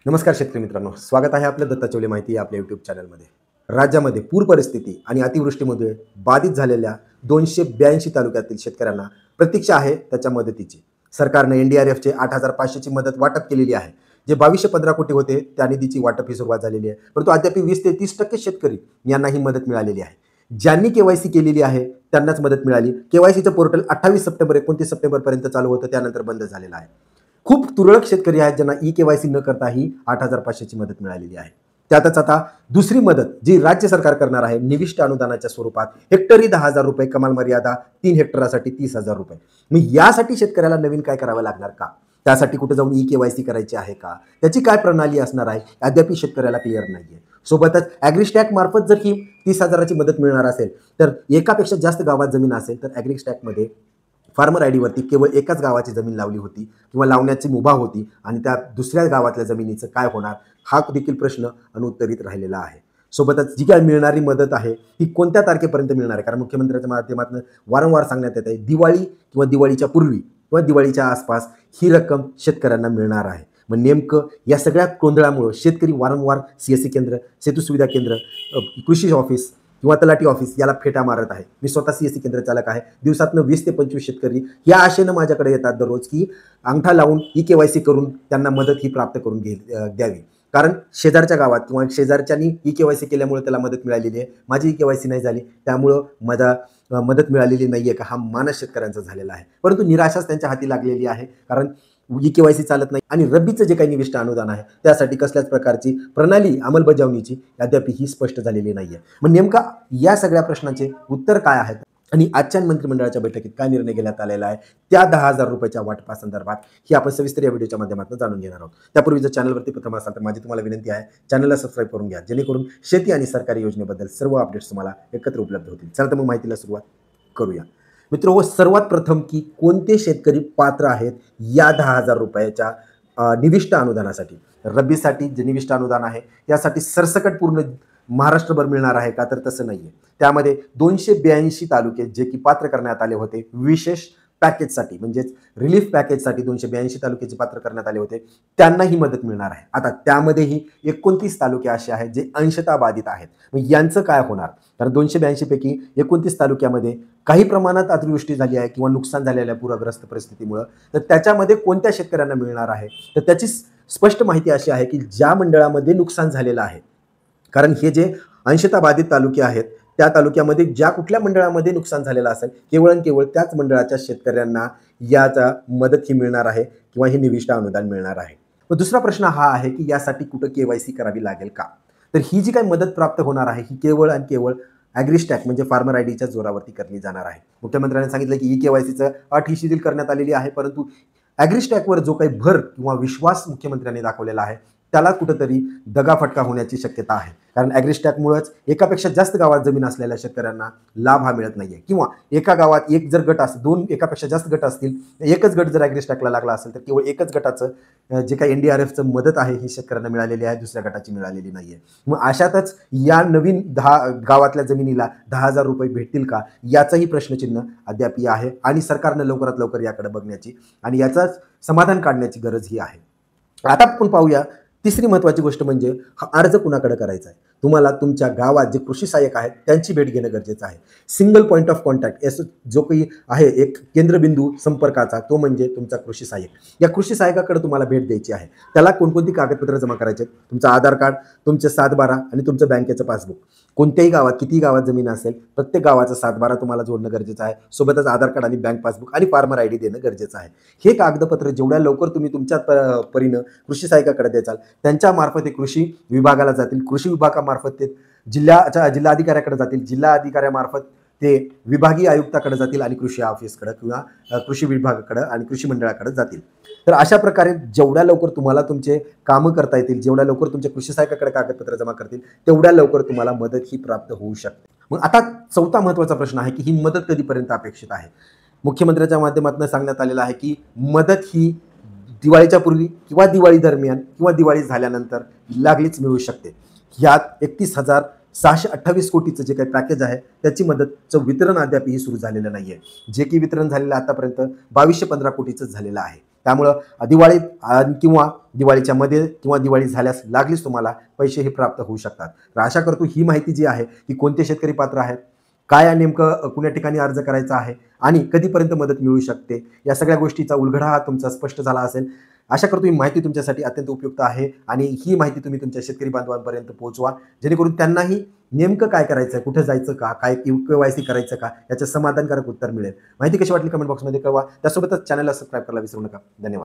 नमस्कार शेतकरी मित्रांनो, स्वागत आहे आपल्या दत्ता चौले माहिती आपल्या यूट्यूब चॅनलमध्ये. राज्यामध्ये पूर परिस्थिती आणि अतिवृष्टीमुळे बाधित झालेल्या 282 तालुक्यातील शेतकऱ्यांना प्रतीक्षा आहे त्याच्या मदतीची. सरकारने NDRFचे 8,500ची मदत वाटप केलेली आहे. जे 2215 कोटी होते त्या निधीची वाटप ही सुरुवात झालेली आहे, परंतु अद्याप 20 ते 30% शेतकरी यांना ही मदत मिळालेली आहे. ज्यांनी KYC केलेली आहे त्यांनाच मदत मिळाली. KYCचं पोर्टल 28 सप्टेंबर 29 सप्टेंबरपर्यंत चालू होतं, त्यानंतर बंद झालेलं आहे. खूप तुरळक शेतकरी आहेत ज्यांना KYC न करता ही 8,500ची मदत मिळालेली आहे. त्यातच आता दुसरी मदत जी राज्य सरकार करणार आहे निविष्ट अनुदानाच्या स्वरूपात हेक्टरी 10,000 रुपये, कमाल मर्यादा 3 हेक्टरासाठी 30,000 रुपये. मग यासाठी शेतकऱ्याला नवीन काय करावं लागणार का? त्यासाठी कुठे जाऊन KYC करायची आहे का? त्याची काय प्रणाली असणार आहे अद्याप शेतकऱ्याला क्लिअर नाहीये. सोबतच ॲग्रिस्टॅक मार्फत जर ही 30,000ची मदत मिळणार असेल तर एकापेक्षा जास्त गावात जमीन असेल तर ॲग्रिस्टॅकमध्ये फार्मर आयडीवरती केवळ एकाच गावाची जमीन लावली होती किंवा लावण्याची मुभा होती आणि त्या दुसऱ्या गावातल्या जमिनीचं काय होणार हा देखील प्रश्न अनुत्तरित राहिलेला आहे. सोबतच जी काय मिळणारी मदत आहे ही कोणत्या तारखेपर्यंत मिळणार आहे? कारण मुख्यमंत्र्यांच्या माध्यमातून वारंवार सांगण्यात येत आहे दिवाळी किंवा दिवाळीच्या पूर्वी किंवा दिवाळीच्या आसपास ही रक्कम शेतकऱ्यांना मिळणार आहे. मग नेमकं या सगळ्या गोंधळामुळे शेतकरी वारंवार CSC केंद्र, सेतू सुविधा केंद्र, कृषी ऑफिस किंवा तलाठी ऑफिस याला फेटा मारत आहे. मी स्वतः CSC केंद्र चालक आहे. दिवसातनं 20 ते 25 शेतकरी या आशेनं माझ्याकडे येतात दररोज की अंगठा लावून KYC करून त्यांना मदत ही प्राप्त करून द्यावी. कारण शेजारच्या गावात किंवा शेजारच्यांनी KYC केल्यामुळे त्याला मदत मिळालेली आहे, माझी KYC नाही झाली त्यामुळं माझा मदत मिळालेली नाही आहे का हा मानस शेतकऱ्यांचा झालेला आहे. परंतु निराशाच त्यांच्या हाती लागलेली आहे. कारण KYC चालत नाही आणि रब्बीचं जे काही निविष्ट अनुदान आहे त्यासाठी कसल्याच प्रकारची प्रणाली अंमलबजावणीची अद्याप ही स्पष्ट झालेली नाहीये. मग नेमका या सगळ्या प्रश्नाचे उत्तर काय आहेत आणि आजच्या मंत्रिमंडळाच्या बैठकीत काय निर्णय घेण्यात आलेला आहे त्या 10,000 रुपयाच्या वाटपासंदर्भात ही आपण सविस्तर या व्हिडिओच्या माध्यमातून जाणून घेणार आहोत. त्यापूर्वी जर चॅनलवरती प्रथम असाल तर माझी तुम्हाला विनंती आहे चॅनलला सबस्क्राईब करून घ्या, जेणेकरून शेती आणि सरकारी योजनेबद्दल सर्व अपडेट्स तुम्हाला एकत्र उपलब्ध होतील. चला तर मग माहितीला सुरुवात करूया. मित्र, सर्वात प्रथम की कोणते शेतकरी पात्र आहेत या 10,000 रुपयाच्या निविष्ट अनुदानासाठी? रब्बीसाठी जे निविष्ट अनुदान आहे यासाठी सरसकट पूर्ण महाराष्ट्रभर मिळणार आहे का? तर तसं नाहीये. त्यामध्ये 282 तालुके जे की पात्र करण्यात आले होते विशेष पॅकेजसाठी, म्हणजेच रिलीफ पॅकेजसाठी 282 तालुक्याचे पात्र करण्यात आले होते, त्यांना ही मदत मिळणार आहे. आता त्यामध्येही 29 तालुके असे आहेत जे अंशतः बाधित आहेत. मग यांचं काय होणार? कारण 282 पैकी 29 तालुक्यामध्ये काही प्रमाणात अतिवृष्टी झाली आहे किंवा नुकसान झालेलं आहे पूरग्रस्त परिस्थितीमुळे, तर त्याच्यामध्ये कोणत्या शेतकऱ्यांना मिळणार आहे? तर त्याची स्पष्ट माहिती अशी आहे की ज्या मंडळामध्ये नुकसान झालेलं आहे, कारण हे जे अंशतः बाधित तालुके आहेत त्या तालुक्यामध्ये ज्या कुठल्या मंडळामध्ये नुकसान झालेलं असेल केवळ आणि केवळ त्याच मंडळाच्या शेतकऱ्यांना याचा मदत ही मिळणार आहे किंवा हे निविष्ट अनुदान मिळणार आहे. मग दुसरा प्रश्न हा आहे की यासाठी कुठं KYC करावी लागेल का? तर ही जी काही मदत प्राप्त होणार आहे ही केवळ आणि केवळ ॲग्रिस्टॅक म्हणजे फार्मर आयडीच्या जोरावरती करली जाणार आहे. मुख्यमंत्र्यांनी सांगितलं की KYCचं अट ही शिथिल करण्यात आलेली आहे, परंतु ॲग्रिस्टॅकवर जो काही भर किंवा विश्वास मुख्यमंत्र्यांनी दाखवलेला आहे त्याला कुठंतरी दगाफटका होण्याची शक्यता आहे. कारण ॲग्रिस्टॅकमुळेच एकापेक्षा जास्त गावात जमीन असलेल्या शेतकऱ्यांना लाभ हा मिळत नाहीये. किंवा एका गावात एक जर गट असेल, दोन एकापेक्षा जास्त गट असतील, एकच गट जर ॲग्रिस्टॅकला लागला असेल तर केवळ एकच गटाचं जे काही NDRFचं मदत आहे ही शेतकऱ्यांना मिळालेली आहे, दुसऱ्या गटाची मिळालेली नाहीये. मग अशातच या नवीन 10 गावातल्या जमिनीला 10,000 रुपये भेटतील का याचंही प्रश्नचिन्ह अद्याप आहे आणि सरकारनं लवकरात लवकर याकडे बघण्याची आणि याचाच समाधान काढण्याची गरज ही आहे. आता आपण पाहूया तिसरी महत्त्वाची गोष्ट म्हणजे हा अर्ज कुणाकडे करायचा आहे. तुम्हाला तुमच्या गावात जे कृषी सहाय्यक आहेत त्यांची भेट घेणं गरजेचं आहे. सिंगल पॉईंट ऑफ कॉन्टॅक्ट जो काही आहे एक केंद्रबिंदू संपर्काचा तो म्हणजे तुमचा कृषी सहाय्यक. या कृषी सहाय्यकाकडे तुम्हाला भेट द्यायची आहे. त्याला कोणकोणती कागदपत्र जमा करायचे? तुमचं आधार कार्ड, तुमचे 7/12 आणि तुमचं बँकेचं पासबुक. कोणत्याही गावात किती गावात जमीन असेल प्रत्येक गावाचं 7/12 तुम्हाला जोडणं गरजेचं आहे. सोबतच आधार कार्ड आणि बँक पासबुक आणि फार्मर ID देणं गरजेचं आहे. हे कागदपत्र जेवढ्या लवकर तुम्ही तुमच्या परीनं कृषी सहाय्यकाकडे द्याल त्यांच्या मार्फत ते कृषी विभागाला जातील, कृषी विभागामार्फत ते जिल्हाधिकाऱ्याकडे जातील, जिल्हा अधिकाऱ्यामार्फत ते विभागीय आयुक्ताकडे जातील आणि कृषी ऑफिसकडे किंवा कृषी विभागाकडे आणि कृषी मंडळाकडे जातील. तर अशा प्रकारे जेवढ्या लवकर तुम्हाला तुमचे कामं करता येतील, जेवढ्या लवकर तुमच्या कृषी सहाय्यकाकडे कागदपत्र जमा करतील तेवढ्या लवकर तुम्हाला मदत ही प्राप्त होऊ शकते. मग आता चौथा महत्त्वाचा प्रश्न आहे की ही मदत कधीपर्यंत अपेक्षित आहे? मुख्यमंत्र्यांच्या माध्यमातून सांगण्यात आलेलं आहे की मदत ही दिवाळीच्या पूर्वी किंवा दिवाळी दरम्यान किंवा दिवाळी झाल्यानंतर लागलीच मिळू शकते. यात 31,628 कोटीचं जे काही पॅकेज आहे त्याची मदतचं वितरण अद्यापही सुरू झालेलं नाहीये. जे की वितरण झालेलं आतापर्यंत 2215 कोटीचं झालेलं आहे. त्यामुळं दिवाळीत किंवा दिवाळीच्या मध्ये किंवा दिवाळी झाल्यास लागलीच तुम्हाला पैसे हे प्राप्त होऊ शकतात. तर आशा करतो ही माहिती जी आहे की कोणते शेतकरी पात्र आहेत, काय नेमकं कुण्या ठिकाणी अर्ज करायचा आहे आणि कधीपर्यंत मदत मिळू शकते, या सगळ्या गोष्टीचा उलगडा हा तुमचा स्पष्ट झाला असेल. आशा करतो ही माहिती तुमच्यासाठी अत्यंत उपयुक्त आहे आणि ही माहिती तुम्ही तुमच्या शेतकरी बांधवांपर्यंत पोहोचवा, जेणेकरून त्यांनाही नेमकं काय करायचं, कुठे जायचं का, काय KYC करायचं का, याचं समाधानकारक उत्तर मिळेल. माहिती कशी वाटली कमेंट बॉक्समध्ये कळवा. त्यासोबतच चॅनलला सबस्क्राईब करायला विसरू नका. धन्यवाद.